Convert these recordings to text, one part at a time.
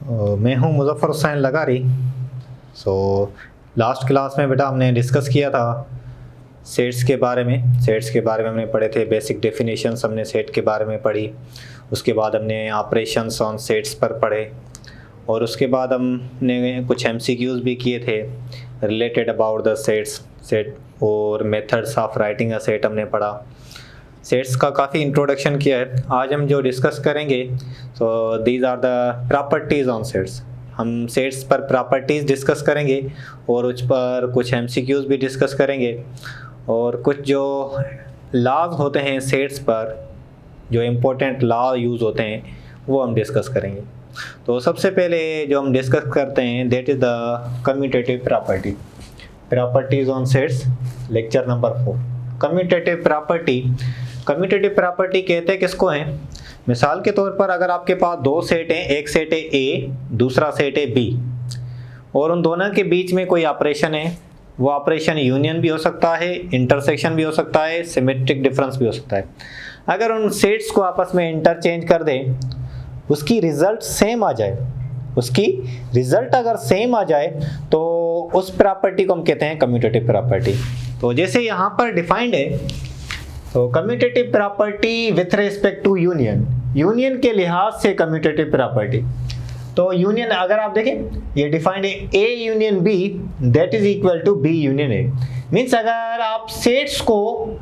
मैं हूं Muzaffar Hussain लगारी। Last class में बेटा हमने डिस्कस किया था सेट्स के बारे में। सेट्स के बारे में हमने पढ़े थे, बेसिक डेफिनेशंस हमने सेट के बारे में पढ़ी। उसके बाद हमने ऑपरेशंस ऑन सेट्स पर पढ़े और उसके बाद हमने कुछ MCQs भी किए थे रिलेटेड अबाउट द सेट और methods of writing a set हमने पढ़ा। सेट्स का काफ़ी इंट्रोडक्शन किया है। आज हम जो डिस्कस करेंगे these are the properties on sets. हम सेट्स पर प्रॉपर्टीज़ डिस्कस करेंगे और उस पर कुछ MCQs भी डिस्कस करेंगे और कुछ जो लॉज होते हैं सेट्स पर, जो इम्पोर्टेंट लॉ यूज़ होते हैं वो हम डिस्कस करेंगे। तो सबसे पहले जो हम डिस्कस करते हैं that is the commutative properties on sets, lecture number 4। Commutative property कहते हैं किसको हैं? मिसाल के तौर पर अगर आपके पास दो सेट हैं, एक सेट है A, दूसरा सेट है B, और उन दोनों के बीच में कोई ऑपरेशन है, वो ऑपरेशन यूनियन भी हो सकता है, इंटरसेक्शन भी हो सकता है, सिमेट्रिक डिफरेंस भी हो सकता है। अगर उन सेट्स को आपस में इंटरचेंज कर दें, उसकी रिजल्ट सेम आ जाए, उसकी रिजल्ट अगर सेम आ जाए तो उस प्रॉपर्टी को हम कहते हैं कम्यूटेटिव प्रॉपर्टी। तो जैसे यहाँ पर डिफाइंड है, तो commutative property with respect to union के लिहाज से कम्यूटेटिव प्रॉपर्टी। तो यूनियन अगर आप देखें ये डिफाइंड है A union B that is equal to B union A। Means अगर आप सेट्स को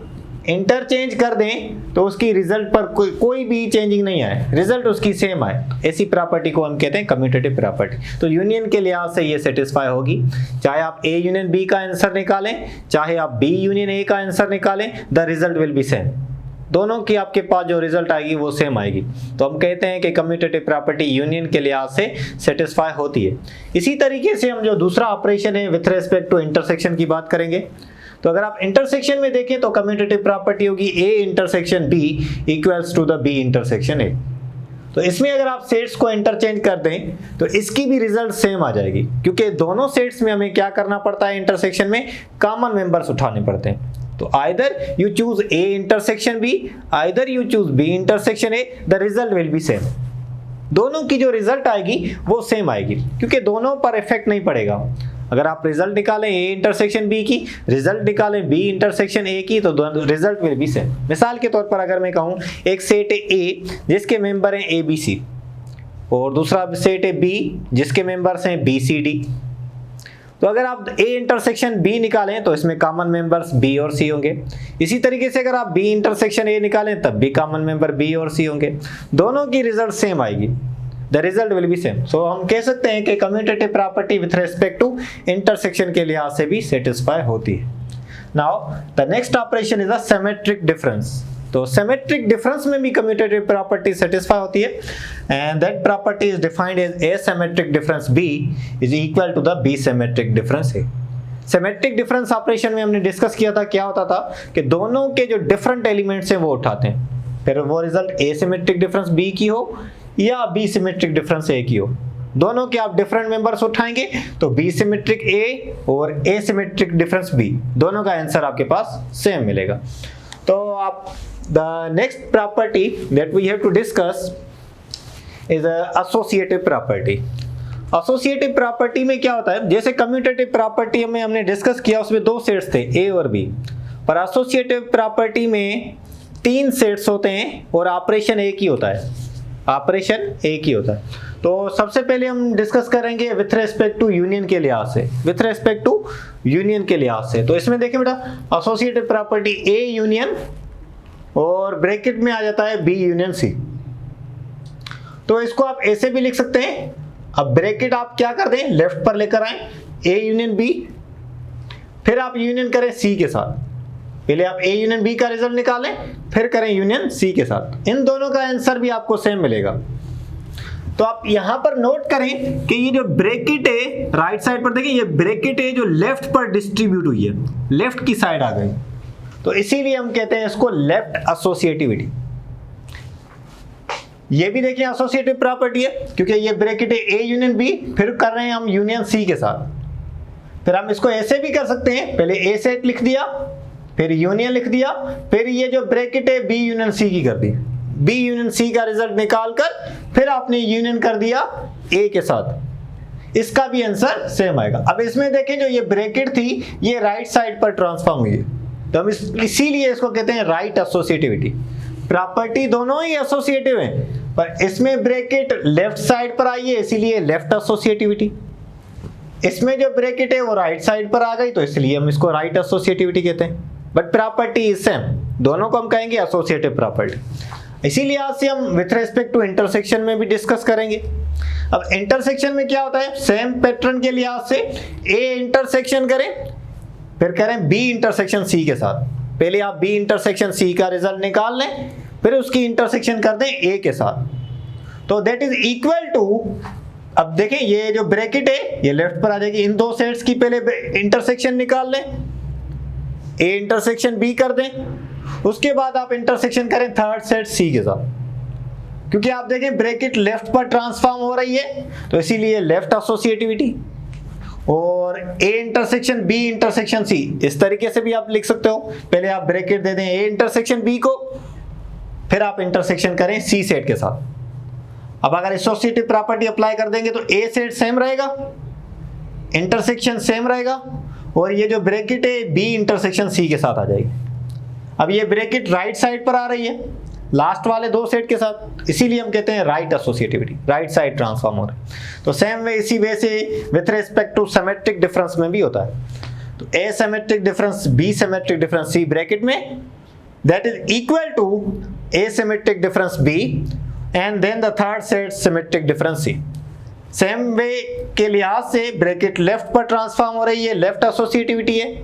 इंटरचेंज कर दें तो उसकी रिजल्ट पर कोई भी चेंजिंग नहीं आए, रिजल्ट उसकी सेम आए, ऐसी प्रॉपर्टी को हम कहते हैं कम्यूटेटिव प्रॉपर्टी। तो यूनियन के लिहाज से ये सेटिस्फाई होगी, चाहे आप A यूनियन B का आंसर निकालें, चाहे आप B यूनियन A का आंसर निकालें, the result will be same. दोनों की आपके पास जो रिजल्ट आएगी वो सेम आएगी। तो हम कहते हैं कि कम्यूटेटिव प्रॉपर्टी यूनियन के लिहाज से सेटिस्फाई होती है। इसी तरीके से हम जो दूसरा ऑपरेशन है विथ रिस्पेक्ट टू इंटरसेक्शन की बात करेंगे। तो अगर आप इंटरसेक्शन में देखें तो कम्यूटेटिव प्रॉपर्टी होगी A intersection B equals to the B intersection A। तो इसमें अगर आप सेट्स को इंटरचेंज कर दें तो इसकी भी रिजल्ट सेम आ जाएगी, क्योंकि दोनों सेट्स में हमें क्या करना पड़ता है, इंटरसेक्शन में कॉमन मेंबर्स उठाने पड़ते हैं। तो either you choose A intersection B, either you choose B intersection A, the result will be same. दोनों की जो रिजल्ट आएगी वो सेम आएगी, क्योंकि दोनों पर इफेक्ट नहीं पड़ेगा। अगर आप रिजल्ट निकालें A इंटरसेक्शन B की, रिजल्ट निकालें B इंटरसेक्शन A की, तो रिजल्ट विल बी सेम। मिसाल के तौर पर अगर मैं कहूँ एक सेट है A जिसके मेंबर हैं ABC और दूसरा सेट है B जिसके मेंबर्स हैं BCD, तो अगर आप A इंटरसेक्शन B निकालें तो इसमें कॉमन मेंबर्स B और C होंगे। इसी तरीके से अगर आप B इंटरसेक्शन A निकालें तब भी कॉमन मेंबर B और C होंगे। दोनों की रिजल्ट सेम आएगी, the result will be same. So हम कह सकते हैं कि commutative property with respect to intersection के लिहाज से भी सेटिस्फाई होती है। Now the next operation is a symmetric difference. तो सिमेट्रिक डिफरेंस में भी कम्यूटेटिव प्रॉपर्टी सेटिस्फाई होती है, and that property is defined as A symmetric difference B is equal to the B symmetric difference A। Symmetric difference operation में हमने discuss किया था, क्या होता था कि दोनों के जो डिफरेंट एलिमेंट्स हैं वो उठाते हैं, फिर वो result A symmetric difference B की हो या B सिमेट्रिक डिफरेंस A की हो, दोनों के आप डिफरेंट मेंबर्स उठाएंगे तो B सिमेट्रिक A और A सिमेट्रिक डिफरेंस B, दोनों का आंसर आपके पास सेम मिलेगा। तो आप the next property that we have to discuss is associative property. Associative property में क्या होता है, जैसे कम्यूटेटिव प्रॉपर्टी में हमने डिस्कस किया उसमें दो सेट्स थे A और B, पर एसोसिएटिव प्रॉपर्टी में 3 सेट्स होते हैं और ऑपरेशन एक ही होता है, ऑपरेशन एक ही होता है। तो सबसे पहले हम डिस्कस करेंगे विथ रेस्पेक्ट टू यूनियन के लिहाज से, विथ रेस्पेक्ट टू यूनियन के लिहाज से। तो इसमें देखें बेटा, एसोसिएटिव प्रॉपर्टी A यूनियन और ब्रैकेट में आ जाता है B यूनियन C। तो इसको आप ऐसे भी लिख सकते हैं, अब ब्रैकेट आप क्या कर दें, लेफ्ट पर लेकर आए A यूनियन B, फिर आप यूनियन करें C के साथ। पहले आप A यूनियन B का रिजल्ट निकालें, फिर करें यूनियन C के साथ। इन दोनों का आंसर भी आपको सेम मिलेगा। तो आप यहां पर नोट करें कि ये जो ब्रैकेट है राइट साइड पर, देखिए ये ब्रैकेट है जो लेफ्ट पर डिस्ट्रीब्यूट हुई है, लेफ्ट की साइड आ गई, तो इसीलिए हम कहते हैं इसको लेफ्ट एसोसिएटिविटी। ये भी देखिए एसोसिएटिव प्रॉपर्टी है, क्योंकि ये ब्रैकेट है A यूनियन B, फिर कर रहे हैं हम यूनियन C के साथ। फिर हम इसको ऐसे भी कर सकते हैं, पहले A सेट लिख दिया, फिर यूनियन लिख दिया, फिर ये जो ब्रैकेट है B यूनियन C की कर दी, B यूनियन C का रिजल्ट निकाल कर फिर आपने यूनियन कर दिया ए के साथ, इसका भी आंसर सेम आएगा। अब इसमें देखें जो ये ब्रैकेट थी ये राइट साइड पर ट्रांसफॉर्म हुई है, तो हम इसीलिए इसको कहते हैं राइट एसोसिएटिविटी। प्रॉपर्टी दोनों ही एसोसिएटिव हैं, पर इसमें ब्रैकेट लेफ्ट साइड पर आई है इसीलिए लेफ्ट एसोसिएटिविटी, इसमें जो ब्रैकेट है वो राइट साइड पर आ गई तो इसलिए हम इसको राइट एसोसिएटिविटी कहते हैं। बट प्रॉपर्टी इज सेम, दोनों को हम कहेंगे एसोसिएटिव प्रॉपर्टी। इसीलिए आज से हम विथ रेस्पेक्ट टू इंटरसेक्शन में भी डिस्कस करेंगे। अब इंटरसेक्शन में क्या होता है, सेम पैटर्न के लिहाज से ए इंटरसेक्शन करें फिर करें बी इंटरसेक्शन सी के साथ। पहले आप बी इंटरसेक्शन सी का रिजल्ट निकाल लें, फिर उसकी इंटरसेक्शन कर दें ए के साथ, तो दैट इज इक्वल टू, अब देखें ये जो ब्रैकेट है ये लेफ्ट पर आ जाएगी, इन दो सेट्स की पहले इंटरसेक्शन निकाल लें, ए इंटरसेक्शन बी कर दें, उसके बाद आप इंटरसेक्शन करें थर्ड सेट सी के साथ, क्योंकि आप देखें ब्रैकेट लेफ्ट पर ट्रांसफॉर्म हो रही है तो इसीलिए लेफ्ट एसोसिएटिविटी। और A intersection B intersection C इस तरीके से भी आप लिख सकते हो, पहले आप ब्रैकेट दे दें ए इंटरसेक्शन बी को, फिर आप इंटरसेक्शन करें सी सेट के साथ। अब अगर एसोसिएटिव प्रॉपर्टी अप्लाई कर देंगे तो ए सेट सेम रहेगा, इंटरसेक्शन सेम रहेगा, और ये जो ब्रैकेट है बी इंटरसेक्शन सी के साथ आ जाएगी। अब ये ब्रैकेट राइट साइड पर आ रही है लास्ट वाले दो सेट के साथ, इसीलिए हम कहते हैं right associativity, right side transform हो रहा है। तो सेम वे इसी वे से with respect to symmetric difference में भी होता है। तो A symmetric difference B symmetric difference C bracket में, that is equal to A symmetric difference B and then the third set symmetric difference C. Same way के लिहाज से bracket left पर ट्रांसफॉर्म हो रही है, लेफ्ट एसोसिएटिविटी है,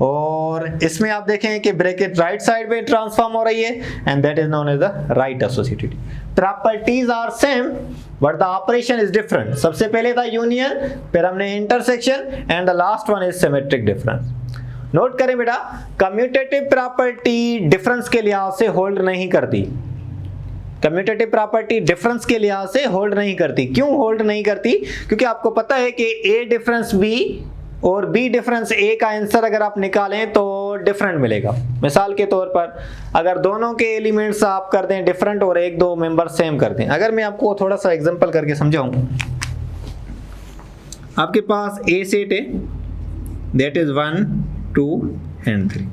और इसमें आप देखें कि ब्रैकेट राइट साइड में ट्रांसफॉर्म हो रही है and that is known as the right associativity. Properties are same but the operation is different. सबसे पहले था यूनियन, फिर हमने intersection and the last one is symmetric difference. Note करें बेटा, कम्यूटेटिव प्रॉपर्टी डिफरेंस के लिहाज से होल्ड नहीं करती, कम्यूटेटिव प्रॉपर्टी डिफरेंस के लिहाज से होल्ड नहीं करती। क्यों होल्ड नहीं करती? क्योंकि आपको पता है कि ए डिफरेंस बी और बी डिफरेंस ए का आंसर अगर आप निकालें तो डिफरेंट मिलेगा। मिसाल के तौर पर अगर दोनों के एलिमेंट्स आप कर दें डिफरेंट और एक दो मेंबर सेम कर दें, अगर मैं आपको थोड़ा सा एग्जांपल करके समझाऊं, आपके पास ए सेट है that is 1 2 and 3,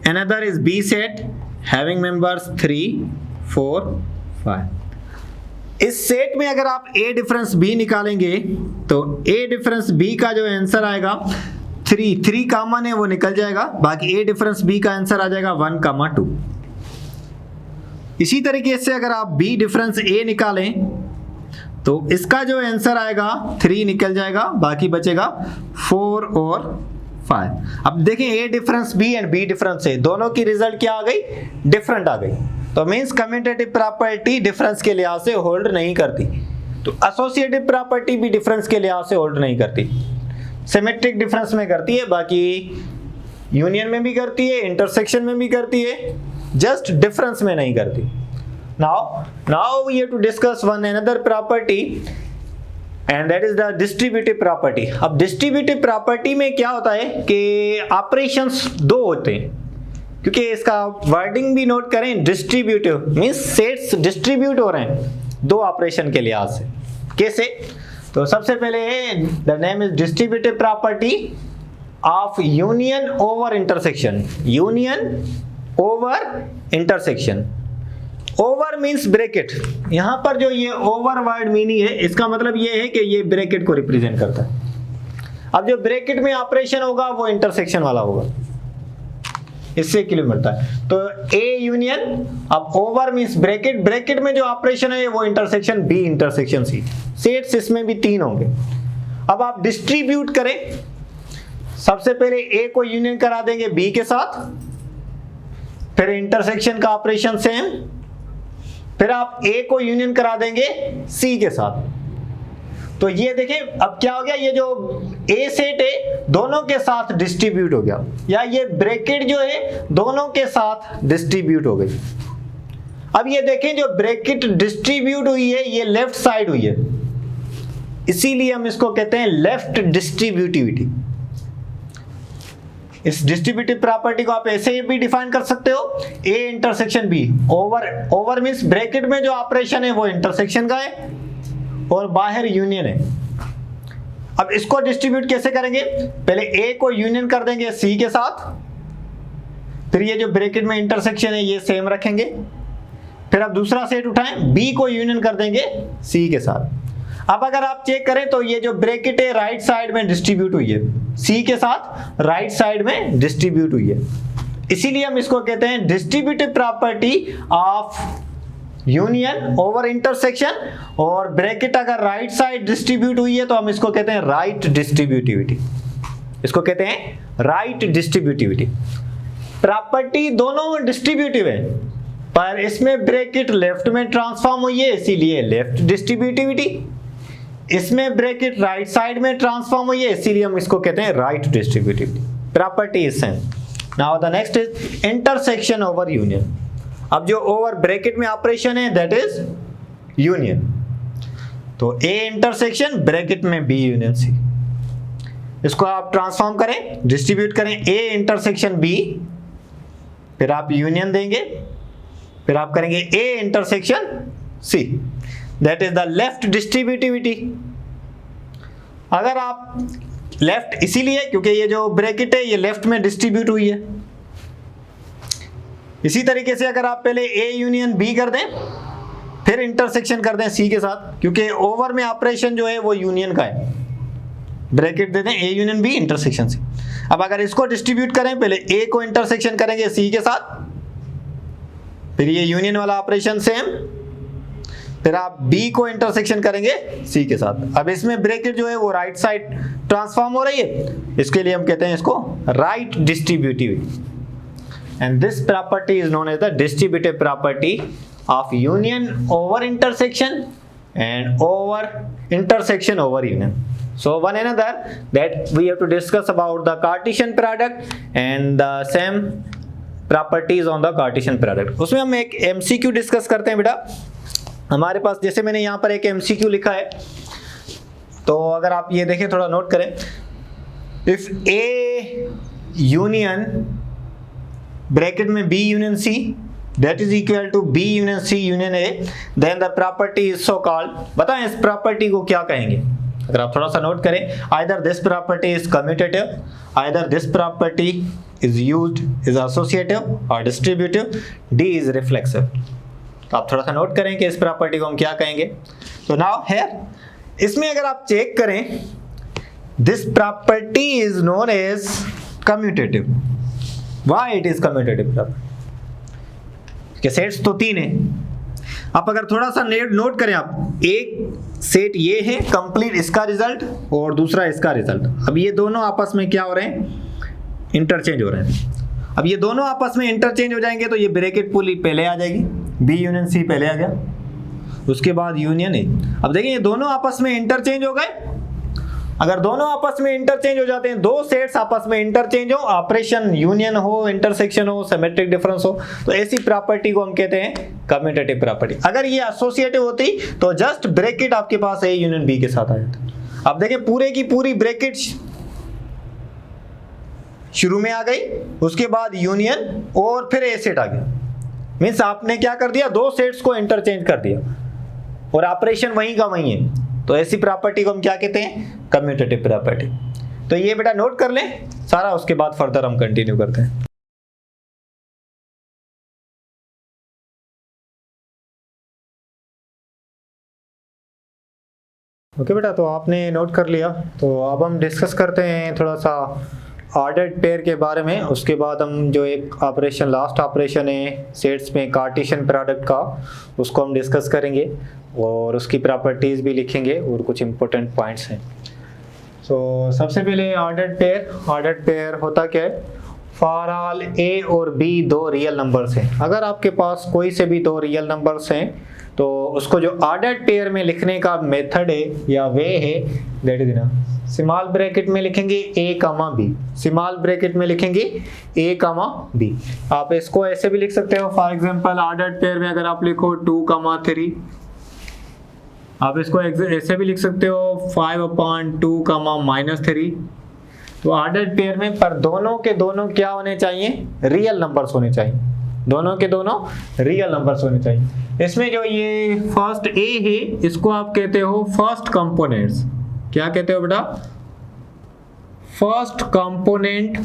another is B set having members 3 4 5। इस सेट में अगर आप A डिफरेंस B निकालेंगे तो A डिफरेंस B का जो आंसर आएगा 3 कॉमन है वो निकल जाएगा, बाकी A डिफरेंस B का आंसर आ जाएगा 1 2। इसी तरीके से अगर आप B डिफरेंस A निकालें तो इसका जो आंसर आएगा 3 निकल जाएगा, बाकी बचेगा 4 और 5। अब देखें A difference B and B difference A दोनों की रिजल्ट क्या आ गई? डिफरेंट आ गई। तो मींस कम्यूटेटिव प्रॉपर्टी डिफरेंस के लिहाज से होल्ड नहीं करती, तो एसोसिएटिव प्रॉपर्टी भी डिफरेंस के लिहाज से होल्ड नहीं करती। सिमेट्रिक डिफरेंस में करती है, बाकी यूनियन में भी करती है, इंटरसेक्शन में भी करती है, जस्ट डिफरेंस में नहीं करती। Now we have to discuss one another property and that is the distributive property. अब डिस्ट्रीब्यूटिव प्रॉपर्टी में क्या होता है कि ऑपरेशंस दो होते हैं, क्योंकि इसका वर्डिंग भी नोट करें, डिस्ट्रीब्यूटिव मींस सेट्स डिस्ट्रीब्यूट हो रहे हैं दो ऑपरेशन के लिहाज से। कैसे? तो सबसे पहले the name is distributive property of union over intersection. Union over intersection, over means bracket. यहां पर जो ये ओवर वर्ड मीनिंग है इसका मतलब ये है कि ये ब्रैकेट को रिप्रेजेंट करता है। अब जो ब्रैकेट में ऑपरेशन होगा वो इंटरसेक्शन वाला होगा, इससे क्लियर मिलता है। तो ए यूनियन, अब ओवर मींस ब्रैकेट, ब्रैकेट में जो ऑपरेशन है वो intersection B intersection C. Sets इसमें भी 3 होंगे। अब आप डिस्ट्रीब्यूट करें, सबसे पहले ए को यूनियन करा देंगे बी के साथ, फिर इंटरसेक्शन का ऑपरेशन सेम, फिर आप ए को यूनियन करा देंगे सी के साथ। तो ये देखें अब क्या हो गया, ये जो ए सेट है दोनों के साथ डिस्ट्रीब्यूट हो गया, या ये ब्रैकेट जो है दोनों के साथ डिस्ट्रीब्यूट हो गई। अब ये देखें जो ब्रैकेट डिस्ट्रीब्यूट हुई है ये लेफ्ट साइड हुई है, इसीलिए हम इसको कहते हैं लेफ्ट डिस्ट्रीब्यूटिविटी। इस डिस्ट्रीब्यूटिव प्रॉपर्टी को आप ऐसे भी डिफाइन कर सकते हो, A intersection B. Over means bracket में जो ऑपरेशन है वो इंटरसेक्शन का है, और बाहर यूनियन है। अब इसको डिस्ट्रीब्यूट कैसे करेंगे? पहले ए को यूनियन कर देंगे सी के साथ, फिर ये जो ब्रैकेट में इंटरसेक्शन है ये सेम रखेंगे, फिर अब दूसरा सेट उठाएं, बी को यूनियन कर देंगे सी के साथ। अब अगर आप चेक करें तो ये जो ब्रैकेट है राइट साइड में डिस्ट्रीब्यूट हुई है, सी के साथ राइट साइड में डिस्ट्रीब्यूट हुई है, इसीलिए हम इसको कहते हैं distributive property of union over intersection. और ब्रैकेट अगर राइट साइड डिस्ट्रीब्यूट हुई है तो हम इसको कहते हैं राइट डिस्ट्रीब्यूटिविटी, इसको कहते हैं राइट डिस्ट्रीब्यूटिविटी। प्रॉपर्टी दोनों डिस्ट्रीब्यूटिव है, पर इसमें ब्रैकेट लेफ्ट में ट्रांसफॉर्म हुई है इसीलिए लेफ्ट डिस्ट्रीब्यूटिविटी, इसमें ब्रैकेट राइट साइड में ट्रांसफॉर्म हुई है इसीलिए हम इसको कहते हैं right distributivity. Property is same. Now the next is intersection over union. अब जो ओवर ब्रैकेट में ऑपरेशन है दैट इज यूनियन, तो ए इंटरसेक्शन ब्रैकेट में बी यूनियन सी, इसको आप ट्रांसफॉर्म करें, डिस्ट्रीब्यूट करें ए इंटरसेक्शन बी, फिर आप यूनियन देंगे, फिर आप करेंगे A intersection C, that is the left distributivity. अगर आप लेफ्ट इसीलिए क्योंकि ये जो ब्रैकेट है ये लेफ्ट में डिस्ट्रीब्यूट हुई है। इसी तरीके से अगर आप पहले ए यूनियन बी कर दें फिर इंटरसेक्शन कर दें सी के साथ, क्योंकि ओवर में ऑपरेशन जो है वो यूनियन का है, ब्रैकेट दे दें A union B intersection C. अब अगर इसको डिस्ट्रीब्यूट करें, पहले ए को इंटरसेक्शन करेंगे सी के साथ, फिर ये यूनियन वाला ऑपरेशन सेम, फिर आप बी को इंटरसेक्शन करेंगे सी के साथ। अब इसमें ब्रैकेट जो है वो राइट साइड ट्रांसफॉर्म हो रही है, इसके लिए हम कहते हैं इसको right distributivity. And this property is known as the distributive property of union over intersection and over intersection over union. So one another that we have to discuss about the Cartesian product and the same properties on the Cartesian product. उसमें हम एक MCQ discuss करते हैं बेटा। हमारे पास जैसे मैंने यहाँ पर एक MCQ लिखा है, तो अगर आप ये देखें थोड़ा नोट करें, if A union ब्रैकेट में B union C that is equal to B union C union A, then the property is so called। बताएं इस प्रॉपर्टी को क्या कहेंगे? अगर आप थोड़ा सा नोट करें, either this property is commutative, either this property is used is associative or distributive, D is reflexive। तो आप थोड़ा सा नोट करें कि इस प्रॉपर्टी को हम क्या कहेंगे। तो नाउ हियर इसमें अगर आप चेक करें, this property is known as commutative। Why it is commutative property? के सेट्स तो तीन है। आप अगर थोड़ा सा नोट करें, आप एक सेट ये है कंप्लीट इसका रिजल्ट और दूसरा इसका रिजल्ट। अब ये दोनों आपस में क्या हो रहे हैं? इंटरचेंज हो रहे हैं। अब ये दोनों आपस में इंटरचेंज हो जाएंगे तो ये ब्रैकेट पुली पहले आ जाएगी, बी यूनियन सी पहले आ गया, उसके बाद यूनियन ए। अब देखिए ये दोनों आपस में इंटरचेंज हो गए। अगर दोनों आपस में इंटरचेंज हो जाते हैं, दो सेट्स आपस में इंटरचेंज हो, ऑपरेशन यूनियन हो, इंटरसेक्शन हो, सिमेट्रिक डिफरेंस हो, तो ऐसी प्रॉपर्टी को हम कहते हैं कम्यूटेटिव प्रॉपर्टी। अगर ये एसोसिएटिव होती तो जस्ट ब्रैकेट आपके पास ए यूनियन बी के साथ आ जाता। अब देखिए पूरे की पूरी ब्रैकेट शुरू में आ गई, उसके बाद यूनियन और फिर ए सेट आ गया। मीन्स आपने क्या कर दिया? दो सेट्स को इंटरचेंज कर दिया और ऑपरेशन वहीं का वहीं है। तो ऐसी प्रॉपर्टी को हम क्या कहते हैं? Commutative property. तो ये बेटा नोट कर लें सारा, उसके बाद फर्दर हम कंटिन्यू करते हैं। ओके बेटा, तो आपने नोट कर लिया। तो अब हम डिस्कस करते हैं थोड़ा सा ऑर्डर्ड पेयर के बारे में। उसके बाद हम जो एक ऑपरेशन लास्ट ऑपरेशन है सेट्स में कार्टेशियन प्रोडक्ट का, उसको हम डिस्कस करेंगे और उसकी प्रॉपर्टीज़ भी लिखेंगे और कुछ इंपॉर्टेंट पॉइंट्स हैं। तो सबसे पहले ऑर्डर्ड पेयर होता क्या है? फॉर ऑल ए और बी दो रियल नंबर्स हैं। अगर आपके पास कोई से भी दो रियल नंबर्स हैं तो उसको जो ऑर्डर्ड पेयर में लिखने का मेथड है या वे है, दैट इज ना स्मॉल ब्रैकेट में लिखेंगे ए कामा बी, स्मॉल ब्रैकेट में लिखेंगे ए कामा बी। आप इसको ऐसे भी लिख सकते हो, फॉर एग्जांपल ऑर्डर्ड पेयर में अगर आप लिखो 2,3, आप इसको ऐसे भी लिख सकते हो 5/2, -3। तो ऑर्डर्ड पेयर में पर दोनों के दोनों क्या होने चाहिए? रियल नंबर्स होने चाहिए। दोनों के दोनों रियल नंबर्स होने चाहिए। इसमें जो ये फर्स्ट ए है इसको आप कहते हो फर्स्ट कंपोनेंट्स। क्या कहते हो बेटा? First component.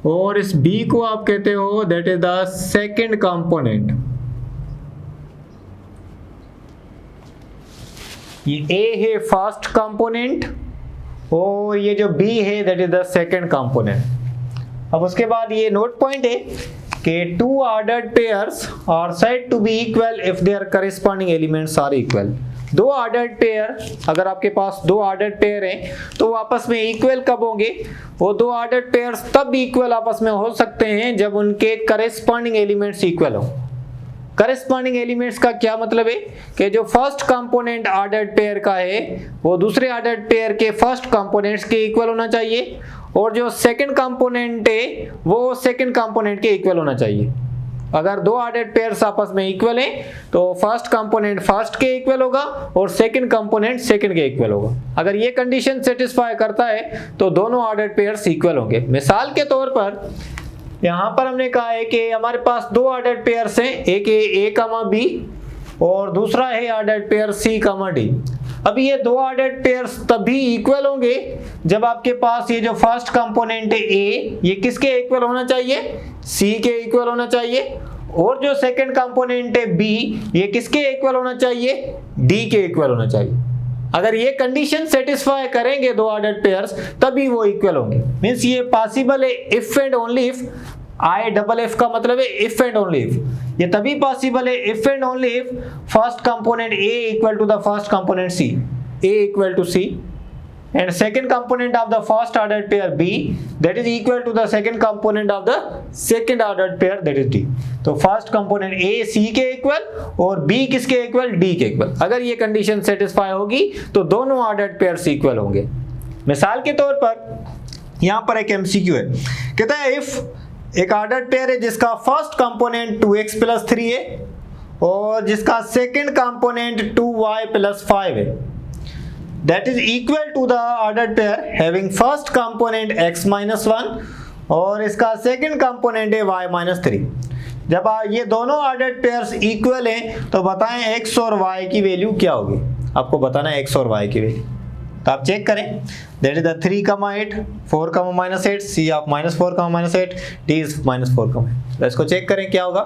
और इस बी को आप कहते हो that is the second component. ये ए है फर्स्ट कंपोनेंट और ये जो बी है that is the second component. अब उसके बाद ये नोट पॉइंट है कि two ordered pairs are said to be equal if their corresponding elements are equal. दो ऑर्डर्ड पेयर, अगर आपके पास दो ऑर्डर्ड पेयर हैं तो वो आपस में इक्वल कब होंगे? वो दो ऑर्डर्ड पेयर्स तब इक्वल आपस में हो सकते हैं जब उनके करेस्पॉन्डिंग एलिमेंट्स इक्वल हो। करेस्पॉन्डिंग एलिमेंट्स का क्या मतलब है कि जो फर्स्ट कंपोनेंट ऑर्डर्ड पेयर का है वो दूसरे ऑर्डर्ड पेयर के फर्स्ट कंपोनेंट्स के इक्वल होना चाहिए और जो सेकंड कंपोनेंट है वो सेकंड कंपोनेंट के इक्वल होना चाहिए। अगर दो ऑर्डर्ड पेयर्स आपस में इक्वल हैं तो फर्स्ट कंपोनेंट फर्स्ट के इक्वल होगा और सेकंड कंपोनेंट सेकंड के इक्वल होगा। अगर ये कंडीशन सेटिस्फाई करता है तो दोनों ऑर्डर्ड पेयर्स इक्वल होंगे। मिसाल के तौर पर यहाँ पर हमने कहा है कि हमारे पास दो ऑर्डर्ड पेयर्स हैं, एक है ए कामा बी और दूसरा है ऑर्डर्ड पेयर सी कामा डी। अब ये दो ऑर्डर्ड पेयर्स तभी इक्वल होंगे जब आपके पास ये जो फर्स्ट कंपोनेंट है ए ये किसके इक्वल होना चाहिए? सी के इक्वल होना चाहिए और जो सेकंड कंपोनेंट है बी ये किसके इक्वल होना चाहिए? डी के इक्वल होना चाहिए। अगर ये कंडीशन सेटिस्फाई करेंगे दो ऑर्डर्ड पेयर्स तभी वो इक्वल होंगे। मींस ये पॉसिबल है if and only if. I double F का मतलब है इफ एंड ओनली इफ। ये तभी पॉसिबल है if and only if first component A equal to the first component C, A equal to C, and second component of the first ordered pair B that is equal to the second component of the second ordered pair that is D। तो first component A C के equal और B किसके equal? D के equal. अगर ये condition satisfy होगी तो दोनों ऑर्डर्ड पेयर्स इक्वल होंगे। मिसाल के तौर पर यहाँ पर एक MCQ है, कहता है इफ एक ऑर्डर्ड पेयर है जिसका फर्स्ट कंपोनेंट 2x + 3 है और जिसका सेकंड कंपोनेंट 2y + 5 है, that is equal to the ordered pair having first component x - 1 और इसका सेकंड कंपोनेंट है y - 3। जब ये दोनों ऑर्डर्ड पेयर्स इक्वल हैं तो बताएं x और y की वैल्यू क्या होगी? आपको बताना है x और y की वैल्यू। तो आप चेक करें, that is the 3, 8, 4, -8, c of -4, -8, d is -4, 8। तो इसको चेक करें क्या होगा।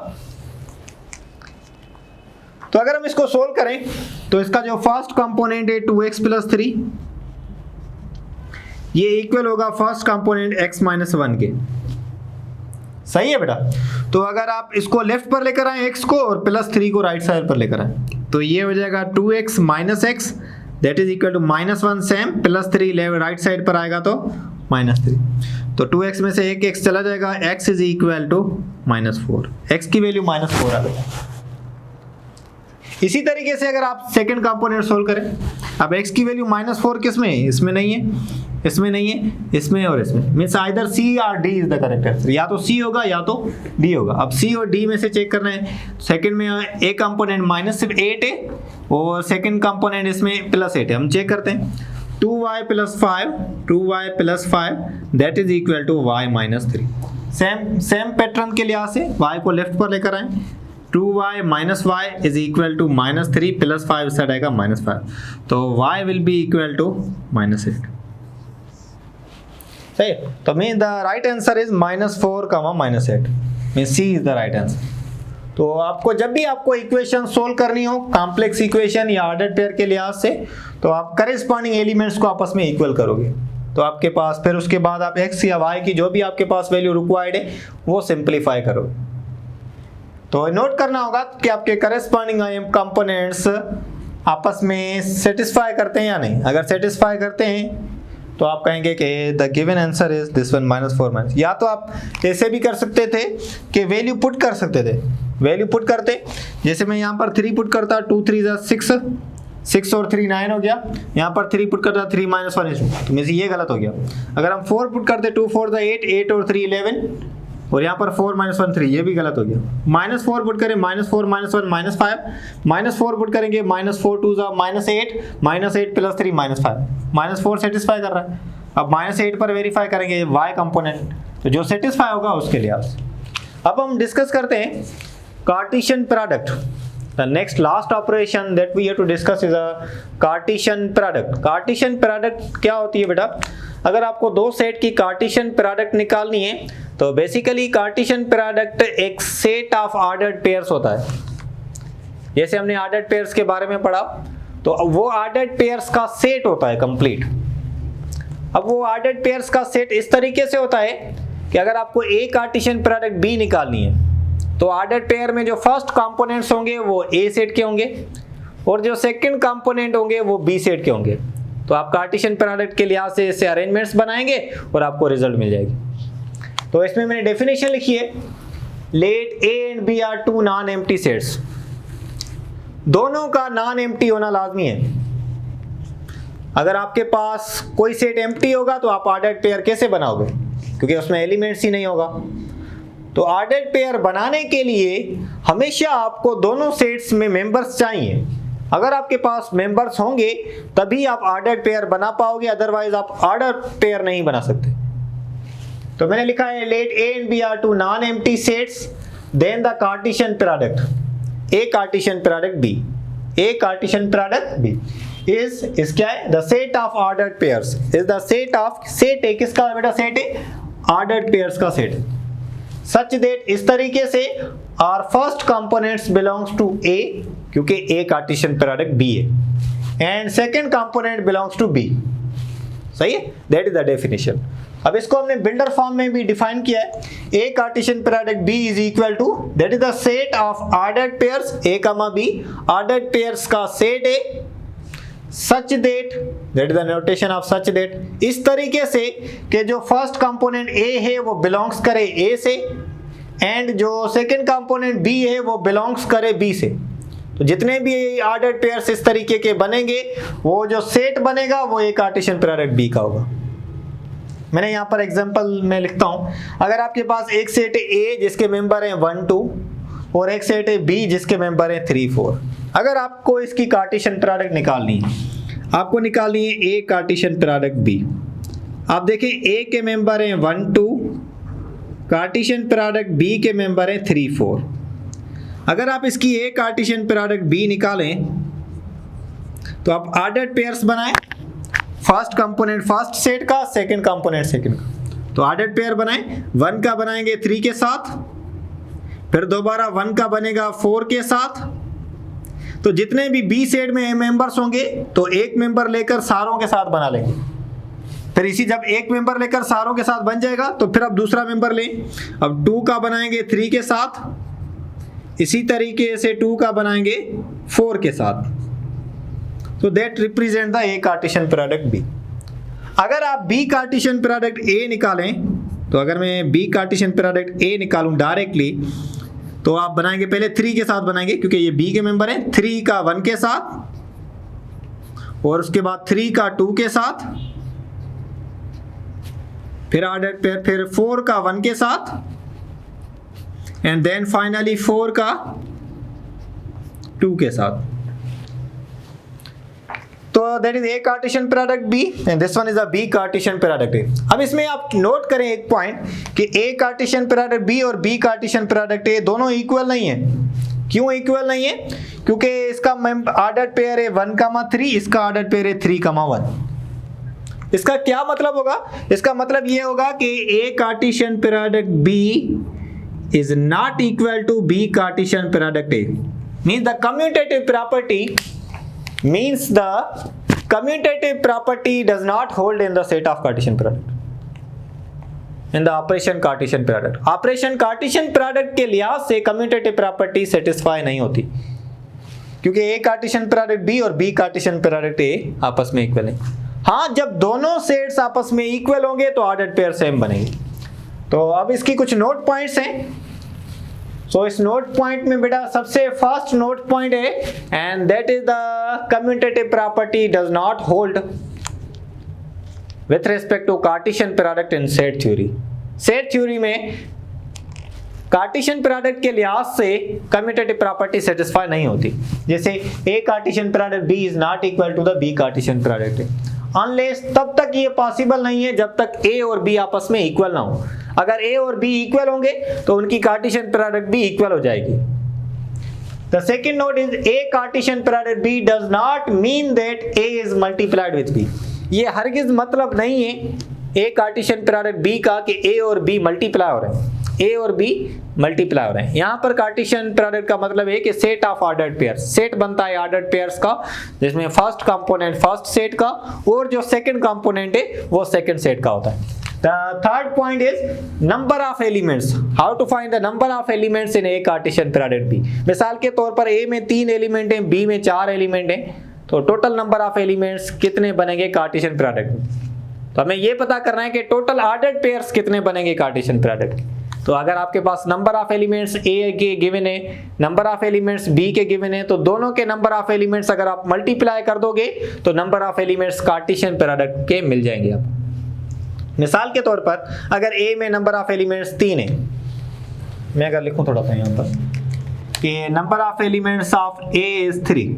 तो अगर हम इसको सोल्व करें तो इसका जो फर्स्ट कंपोनेंट है 2x + 3 ये इक्वल होगा फर्स्ट कंपोनेंट x - 1 के। सही है बेटा? तो अगर आप इसको लेफ्ट पर लेकर आए x को और +3 को राइट साइड पर लेकर आए तो ये हो जाएगा 2x - x that is equal to -1 same, +3 left right side पर आएगा तो -3। तो 2x में से एक x चला जाएगा, x is equal to -4, x की वैल्यू -4 आ गई। इसी तरीके से अगर आप सेकंड कंपोनेंट सोल्व करें, अब x की वैल्यू -4 किस में है? इसमें नहीं है, इसमें नहीं है, इसमें और इसमें। मींस आइदर C और D is the correct answer. या तो C होगा या तो D होगा। अब C और D में से चेक करना है। सेकंड में A कंपोनेंट -8 है और सेकंड कंपोनेंट इसमें +8 है। हम चेक करते हैं 2y + 5 that is equal to y - 3। Same pattern के लिहाज से y को लेफ्ट पर लेकर आए, 2y - y is equal to -3 + 5 इस साइड आएगा -5, तो y will be equal to -8। सही, तो mean the right answer is -4, -8 mean C is the right answer. तो आपको जब भी आपको इक्वेशन सोल्व करनी हो कॉम्प्लेक्स इक्वेशन या ऑर्डर्ड पेयर के लिहाज से तो आप करेस्पॉन्डिंग एलिमेंट्स को आपस में इक्वल करोगे तो आपके पास फिर उसके बाद आप x या y की जो भी आपके पास वैल्यू रिक्वायर्ड है वो सिंप्लीफाई करोगे। तो नोट करना होगा कि आपके करेस्पॉन्डिंग कंपोनेंट्स आपस में सेटिस्फाई करते हैं या नहीं। अगर सेटिस्फाई करते हैं तो आप कहेंगे कि the given answer is this one -4 या तो आप ऐसे भी कर सकते थे कि वैल्यू पुट कर सकते थे। वैल्यू पुट करते, जैसे मैं यहाँ पर 3 पुट करता, 2 3 6, 6 और 3 9 हो गया। यहाँ पर 3 पुट करता 3 - 1 is 2, तो मेरे से ये गलत हो गया। अगर हम 4 पुट करते 2 4 8, 8 और 3 11 और यहाँ पर 4 - 1 3, ये भी गलत हो गया। -4 पुट करें, -4 - 1 -5, -4 पुट करेंगे, -4 2 -8, -8 + 3 -5, -4 सेटिस्फाई कर रहा है। अब -8 पर वेरीफाई करेंगे y कंपोनेंट, तो जो सेटिस्फाई होगा उसके लिए आप। अब हम डिस्कस करते हैं Cartesian product. The next last operation that we have to discuss is a Cartesian product. Cartesian product क्या होती है बेटा? अगर आपको दो सेट की कार्टेशियन प्रोडक्ट निकालनी है तो बेसिकली कार्टेशियन प्रोडक्ट एक सेट ऑफ ऑर्डर्ड पेयर्स होता है। जैसे हमने ऑर्डर्ड पेयर्स के बारे में पढ़ा, तो वो ऑर्डर्ड पेयर्स का सेट होता है कंप्लीट। अब वो ऑर्डर्ड पेयर्स का सेट इस तरीके से होता है कि अगर आपको ए कार्टेशियन प्रोडक्ट बी निकालनी है तो ऑर्डर्ड पेयर में जो फर्स्ट कंपोनेंट्स होंगे वो ए सेट के होंगे और जो सेकंड कंपोनेंट होंगे वो बी सेट के होंगे। तो आप कार्टेशियन प्रोडक्ट के लिहाज से इससे अरेंजमेंट्स बनाएंगे और आपको रिजल्ट मिल जाएगी। तो इसमें मैंने डेफिनेशन लिखी है, let A and B are two non empty sets. दोनों का नॉन एम्प्टी होना लाजमी है। अगर आपके पास कोई सेट एम्प्टी होगा तो आप ऑर्डर्ड पेयर कैसे बनाओगे, क्योंकि उसमें एलिमेंट्स ही नहीं होगा। तो ऑर्डर्ड पेयर बनाने के लिए हमेशा आपको दोनों सेट्स में मेंबर्स चाहिए। अगर आपके पास मेंबर्स होंगे तभी आप ऑर्डर्ड पेयर बना पाओगे, अदरवाइज आप ऑर्डर पेयर नहीं बना सकते। तो मैंने लिखा है let A and B are two non empty sets, then the Cartesian product A Cartesian product B, A Cartesian product B is क्या है? The set of ordered pairs is the set of, set है किसका बेटा? Set है ordered pairs का set. Such that इस तरीके से are first components belongs to A, क्योंकि ए कार्टेशियन प्रोडक्ट बी है, and second component belongs to B. सही है, दैट इज द डेफिनेशन। अब इसको हमने बिल्डर फॉर्म में भी डिफाइन किया है, A Cartesian product B is equal to, that is the set of ordered pairs A comma B, ordered pairs का सेट है such that, that is the notation of such that, इस तरीके से कि जो फर्स्ट कंपोनेंट A है वो belongs करे A से एंड जो सेकंड कंपोनेंट B है वो बिलोंग्स करे B से। तो जितने भी ऑर्डर्ड पेयर्स इस तरीके के बनेंगे वो जो सेट बनेगा वो एक कार्टेशियन प्रोडक्ट B का होगा। मैंने यहाँ पर एग्जांपल में लिखता हूँ, अगर आपके पास एक सेट है A जिसके मेंबर हैं 1 2 और एक सेट है B जिसके मेंबर हैं 3 4। अगर आपको इसकी कार्टेशियन प्रोडक्ट निकालनी है, आपको निकालनी है ए कार्टेशियन प्रोडक्ट बी। आप देखें ए के मेंबर हैं 1 2, कार्टेशियन प्रोडक्ट बी के मेंबर हैं 3 4। अगर आप इसकी ए कार्टेशियन प्रोडक्ट बी निकालें तो आप ऑर्डर्ड पेयर्स बनाएं, फर्स्ट कंपोनेंट फर्स्ट सेट का, सेकंड कंपोनेंट सेकंड का। तो ऑर्डर्ड पेयर बनाएं, 1 का बनाएंगे 3 के साथ, फिर दोबारा 1 का बनेगा 4 के साथ। तो जितने भी बी सेट में मेंबर्स होंगे तो एक मेंबर लेकर सारों के साथ बना लेंगे। फिर इसी जब एक मेंबर लेकर सारों के साथ बन जाएगा तो फिर अब दूसरा मेंबर लें। अब 2 का बनाएंगे 3 के साथ, इसी तरीके से 2 का बनाएंगे 4 के साथ। तो that represent the A Cartesian product B. अगर आप बी कार्टेशियन प्रोडक्ट ए निकालें, तो अगर मैं बी कार्टेशियन प्रोडक्ट ए निकालूं डायरेक्टली, तो आप बनाएंगे पहले 3 के साथ बनाएंगे, क्योंकि ये बी के मेंबर हैं। 3 का 1 के साथ और उसके बाद 3 का 2 के साथ, फिर ऑर्डर पे फिर 4 का 1 के साथ एंड देन फाइनली 4 का 2 के साथ। तो that is A Cartesian product B and this one is a B Cartesian product A. अब इसमें आप नोट करें एक पॉइंट कि ए कार्टेशियन प्रोडक्ट बी और बी कार्टेशियन प्रोडक्ट ए दोनों इक्वल नहीं है। क्यों इक्वल नहीं है? क्योंकि इसका ऑर्डर्ड पेयर है 1,3, इसका ऑर्डर्ड पेयर है 3,1। इसका क्या मतलब होगा? इसका मतलब ये होगा कि A Cartesian product B is not equal to B Cartesian product A. Means the commutative property means the commutative property does not hold in the set of Cartesian product in the operation Cartesian product। Operation Cartesian product के लिहाज से commutative property satisfy नहीं होती, क्योंकि A Cartesian product B और B Cartesian product ए आपस में equal है। हाँ, जब दोनों सेट्स आपस में इक्वल होंगे तो ऑर्डर्ड पेयर सेम बनेंगे। तो अब इसकी कुछ नोट पॉइंट्स हैं। सो इस नोट पॉइंट में बेटा सबसे फर्स्ट नोट पॉइंट है and that is the commutative property does not hold with respect to Cartesian product in set theory. Set theory में कार्टेशियन प्रोडक्ट के लिहाज से कम्यूटेटिव प्रॉपर्टी सेटिस्फाई नहीं होती। जैसे A Cartesian product B is not equal to the B Cartesian product. Unless, तब तक ये पॉसिबल नहीं है जब तक A और B आपस में इक्वल ना हो। अगर A और B इक्वल होंगे तो उनकी कार्टेशियन प्रोडक्ट भी इक्वल हो जाएगी। The second note is A Cartesian product B does not mean that A is multiplied with B। ये हरगिज मतलब नहीं है A Cartesian product B का कि A और B मल्टीप्लाई हो रहे हैं, A और B मल्टीप्लाई हो रहे हैं। यहाँ पर कार्टेशियन प्रोडक्ट का मतलब है कि set of ordered pairs, set बनता है ऑर्डर्ड पेयर्स का, जिसमें फर्स्ट कंपोनेंट फर्स्ट सेट का और जो सेकंड कंपोनेंट है वो सेकंड सेट का होता है। The third point is number of elements. How to find the number of elements in A Cartesian product B? मिसाल के तौर पर A में 3 एलिमेंट हैं, B में 4 एलिमेंट हैं, तो टोटल नंबर ऑफ एलिमेंट्स कितने बनेंगे कार्टेशियन प्रोडक्ट में? तो हमें ये पता करना है कि टोटल ऑर्डर्ड पेयर्स कितने बनेंगे कार्टेशियन प्रोडक्ट। तो अगर आपके पास नंबर ऑफ एलिमेंट्स A के गिवन है, नंबर ऑफ एलिमेंट्स B के गिवन है, तो दोनों के नंबर ऑफ एलिमेंट्स अगर आप मल्टीप्लाई कर दोगे तो number of elements Cartesian product के मिल जाएंगे आप। मिसाल के तौर पर अगर A में नंबर ऑफ एलिमेंट्स 3 है, मैं अगर लिखूं थोड़ा सा यहाँ पर कि number of elements of A is 3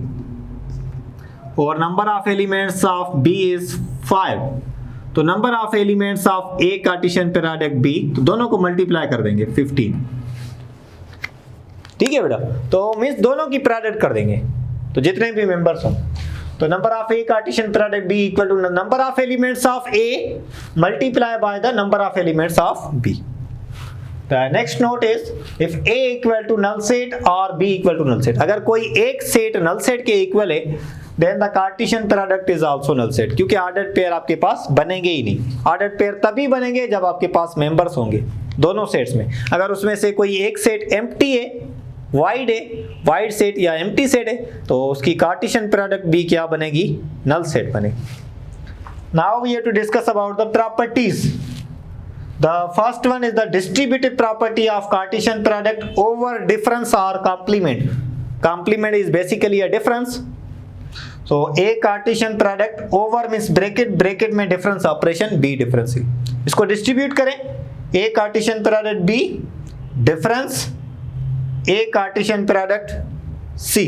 और number of elements of B is 5, तो number of elements of A Cartesian product B, तो दोनों को मल्टीप्लाई कर देंगे 15। ठीक है बेटा, तो मींस दोनों की प्रोडक्ट कर देंगे तो जितने भी मेंबर्स हों, तो number of A Cartesian product B equal to number of elements of A multiply by the number of elements of B. The next note is if A equal to null set or B equal to null set, अगर कोई एक set null set के equal है then the Cartesian product is also null set, क्योंकि ordered pair आपके पास बनेंगे ही नहीं। ordered pair तभी बनेंगे जब आपके पास members होंगे दोनों सेट्स में। अगर उसमें से कोई एक सेट empty है, वाइड है, वाइड सेट या एम्प्टी सेट है, तो उसकी कार्टेशियन प्रोडक्ट B क्या बनेगी? नल सेट बनेगी। Now we have to discuss about the properties. The first one is the distributive property of Cartesian product over difference और complement. Complement is basically a difference. So A Cartesian product over means bracket, bracket में difference operation B difference. इसको distribute करें, A Cartesian product B difference A Cartesian product C।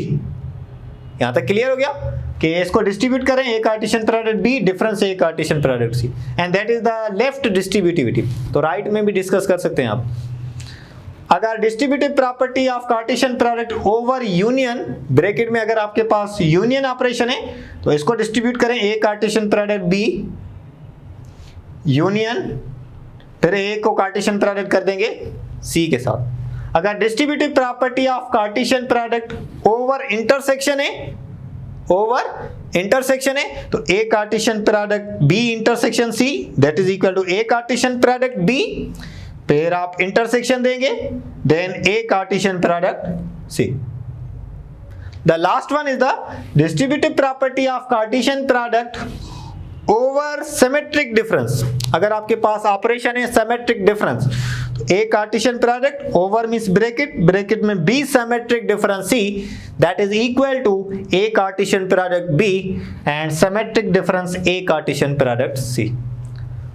यहां तक clear हो गया कि इसको डिस्ट्रीब्यूट करें A Cartesian product B difference A Cartesian product C, and that is the left distributivity. तो राइट में भी डिस्कस कर सकते हैं आप। अगर distributive property of Cartesian product over union, bracket में अगर आपके पास यूनियन ऑपरेशन है तो इसको डिस्ट्रीब्यूट करें A Cartesian product B union, फिर A को कार्टेशियन प्रोडक्ट कर देंगे C के साथ। अगर distributive property of Cartesian product over intersection है, ओवर इंटरसेक्शन है, तो A Cartesian product B intersection C that is equal to A Cartesian product B, फिर आप इंटरसेक्शन देंगे then A Cartesian product C। The last one is the distributive property of Cartesian product over symmetric difference. अगर आपके पास operation है symmetric difference, तो A Cartesian product over means bracket, bracket में B symmetric difference C that is equal to A Cartesian product B and symmetric difference A Cartesian product C।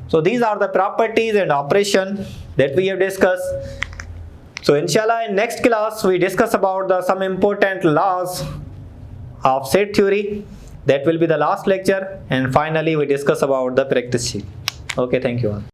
So these are the properties and operation that we have discussed. So inshallah in next class we discuss about the some important laws of set theory. That will be the last lecture, and finally we discuss about the practice sheet. Okay, thank you all.